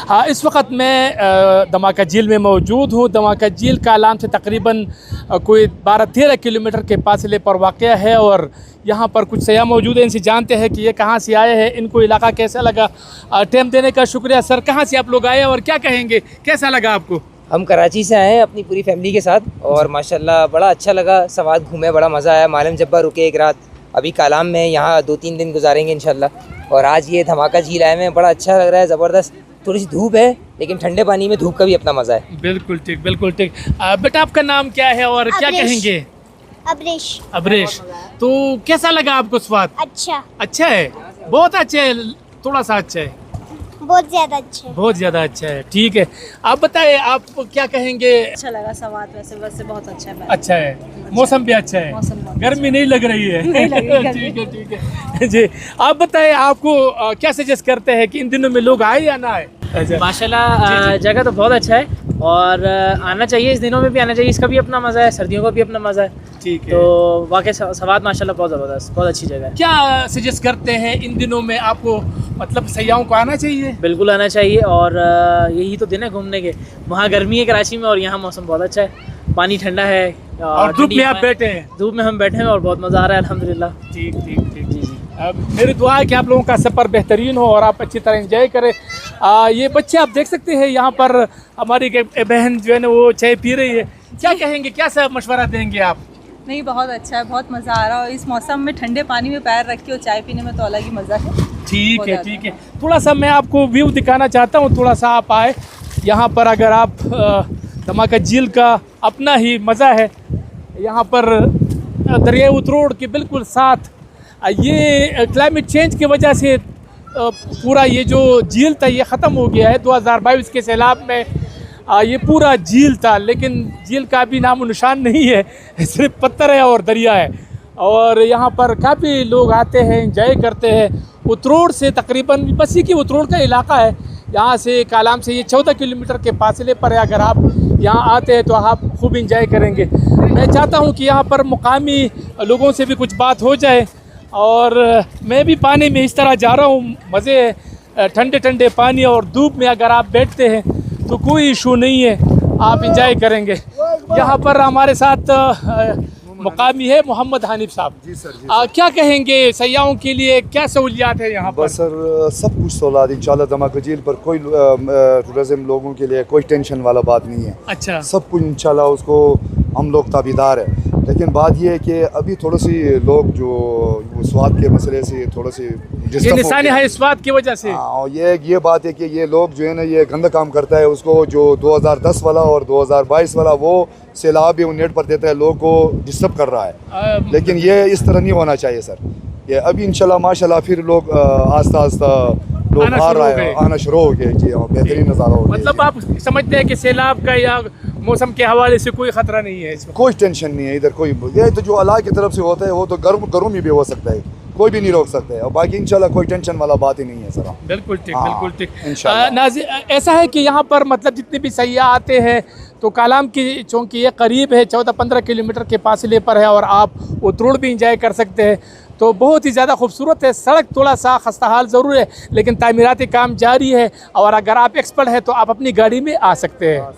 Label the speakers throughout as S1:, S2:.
S1: हाँ, इस वक्त मैं धमाका झील में मौजूद हूँ। धमाका झील कालाम से तकरीबन कोई 12-13 किलोमीटर के फासले पर वाक़या है और यहाँ पर कुछ सयाह मौजूद हैं। इनसे जानते हैं कि ये कहाँ से आए हैं, इनको इलाका कैसा लगा। टाइम देने का शुक्रिया सर। कहाँ से आप लोग आए और क्या कहेंगे, कैसा लगा आपको?
S2: हम कराची से आए हैं अपनी पूरी फैमिली के साथ और माशाल्लाह बड़ा अच्छा लगा। सवाद घूमे, बड़ा मज़ा आया। मालम जब्बा रुके एक रात, अभी कालाम में यहाँ 2-3 दिन गुजारेंगे इंशाल्लाह। और आज ये धमाका झील आए हैं, बड़ा अच्छा लग रहा है, ज़बरदस्त। थोड़ी सी धूप है लेकिन ठंडे पानी में धूप का भी अपना मज़ा है।
S1: बिल्कुल ठीक, बिल्कुल ठीक। बेटा आपका नाम क्या है और क्या कहेंगे?
S3: अब्रेश।
S1: अब्रेश, तो कैसा लगा आपको स्वाद?
S3: अच्छा।
S1: अच्छा है, बहुत अच्छा है, थोड़ा सा अच्छा है,
S3: बहुत ज्यादा अच्छा है।
S1: बहुत ज़्यादा अच्छा है। ठीक है, आप बताएं आप क्या कहेंगे?
S4: अच्छा लगा स्वाद, वैसे बहुत अच्छा है।
S1: अच्छा है, मौसम भी अच्छा है,
S4: मौसम बहुत
S1: गर्मी नहीं लग रही है।
S4: नहीं लग रही गर्मी।
S1: ठीक है, ठीक है जी। आप बताएं आपको क्या सजेस्ट करते हैं कि इन दिनों में लोग आए या ना आए?
S2: माशाल्लाह जगह तो बहुत अच्छा है और आना चाहिए, इस दिनों में भी आना चाहिए। इसका भी अपना मज़ा है, सर्दियों का भी अपना मज़ा है।
S1: ठीक है,
S2: तो वाकई सवाद माशाल्लाह बहुत ज़बरदस्त, बहुत अच्छी जगह है।
S1: क्या सजेस्ट करते हैं इन दिनों में आपको, मतलब सयाहों को आना चाहिए?
S2: बिल्कुल आना चाहिए और यही तो दिन है घूमने के। वहाँ गर्मी है कराची में और यहाँ मौसम बहुत अच्छा है, पानी ठंडा है
S1: और धूप में आप बैठे हैं?
S2: धूप में हम बैठे हैं और बहुत मज़ा आ रहा है अल्हम्दुलिल्लाह।
S1: ठीक ठीक ठीक जी। मेरी दुआ है कि आप लोगों का सफ़र बेहतरीन हो और आप अच्छी तरह एंजॉय करें। ये बच्चे आप देख सकते हैं यहाँ पर, हमारी बहन जो है ना वो चाय पी रही है। क्या कहेंगे, क्या सा मशवरा देंगे आप?
S4: नहीं, बहुत अच्छा है, बहुत मज़ा आ रहा है और इस मौसम में ठंडे पानी में पैर रख के और चाय पीने में तो अलग ही मज़ा है।
S1: ठीक है, ठीक है। थोड़ा सा मैं आपको व्यू दिखाना चाहता हूँ, थोड़ा सा आप आए यहाँ पर। अगर आप धमाका झील का अपना ही मज़ा है। यहाँ पर दरिया उतरोड़ के बिल्कुल साथ, ये क्लाइमेट चेंज की वजह से पूरा ये जो झील था ये ख़त्म हो गया है। 2022 के सैलाब में ये पूरा झील था, लेकिन झील का भी नामो निशान नहीं है, सिर्फ पत्थर है और दरिया है। और यहाँ पर काफ़ी लोग आते हैं, एंजॉय करते हैं। उतरोड़ से तकरीबन बस ये कि उतरोड़ का इलाका है, यहाँ से कालाम से ये 14 किलोमीटर के फासले पर है। अगर आप यहाँ आते हैं तो आप खूब इंजॉय करेंगे। मैं चाहता हूँ कि यहाँ पर मुकामी लोगों से भी कुछ बात हो जाए। और मैं भी पानी में इस तरह जा रहा हूँ, मज़े है, ठंडे ठंडे पानी और धूप में अगर आप बैठते हैं तो कोई इशू नहीं है, आप इंजॉय करेंगे। यहाँ पर हमारे साथ मुकामी है मोहम्मद हानिफ साहब।
S5: जी सर, जी
S1: क्या कहेंगे सयाहों के लिए क्या सहूलियात है यहाँ पर?
S5: बस सर सब कुछ सहूलियात इंशाल्लाह। धमाका झील पर कोई टूरिज्म लोगों के लिए कोई टेंशन वाला बात नहीं है।
S1: अच्छा,
S5: सब कुछ इंशाल्लाह उसको हम लोग ताबीदार है। लेकिन बात ये है कि अभी थोड़ी सी लोग जो स्वाद के मसले से थोड़ा सी
S1: ये निशानी है स्वाद की वजह से।
S5: हाँ, और ये बात है कि ये लोग जो है ना ये गंदा काम करता है। उसको जो 2010 वाला और 2022 वाला वो सैलाब भी नेट पर देता है, लोगों को डिस्टर्ब कर रहा है। लेकिन ये इस तरह नहीं होना चाहिए सर। ये अभी इंशाल्लाह माशाल्लाह फिर लोग आस्ता आस्ता लोग आना शुरू हो गए। जी हाँ, बेहतरीन नज़ारा हो गया।
S1: मतलब आप समझते हैं कि सैलाब का या मौसम के हवाले से कोई ख़तरा नहीं है इसमें?
S5: कोई टेंशन नहीं है इधर कोई। ये तो जो अल्लाह की तरफ से होता है वो तो गर्मी भी हो सकता है, कोई भी नहीं रोक सकता है। और बाकी इंशाल्लाह कोई टेंशन वाला बात ही नहीं है सर।
S1: बिल्कुल ठीक,
S5: हाँ,
S1: बिल्कुल ठीक।
S5: इंशाल्लाह।
S1: ऐसा है कि यहाँ पर मतलब जितने भी सयाह आते हैं तो कालाम की, चूँकि ये करीब है, 14-15 किलोमीटर के फासले पर है और आप उतरोड़ भी इंजॉय कर सकते हैं। तो बहुत ही ज़्यादा खूबसूरत है। सड़क थोड़ा सा खस्ता हाल ज़रूर है, लेकिन तामीराती काम जारी है और अगर आप एक्सपर्ट हैं तो आप अपनी गाड़ी में आ सकते हैं।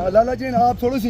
S5: लाला जी आप थोड़ी सी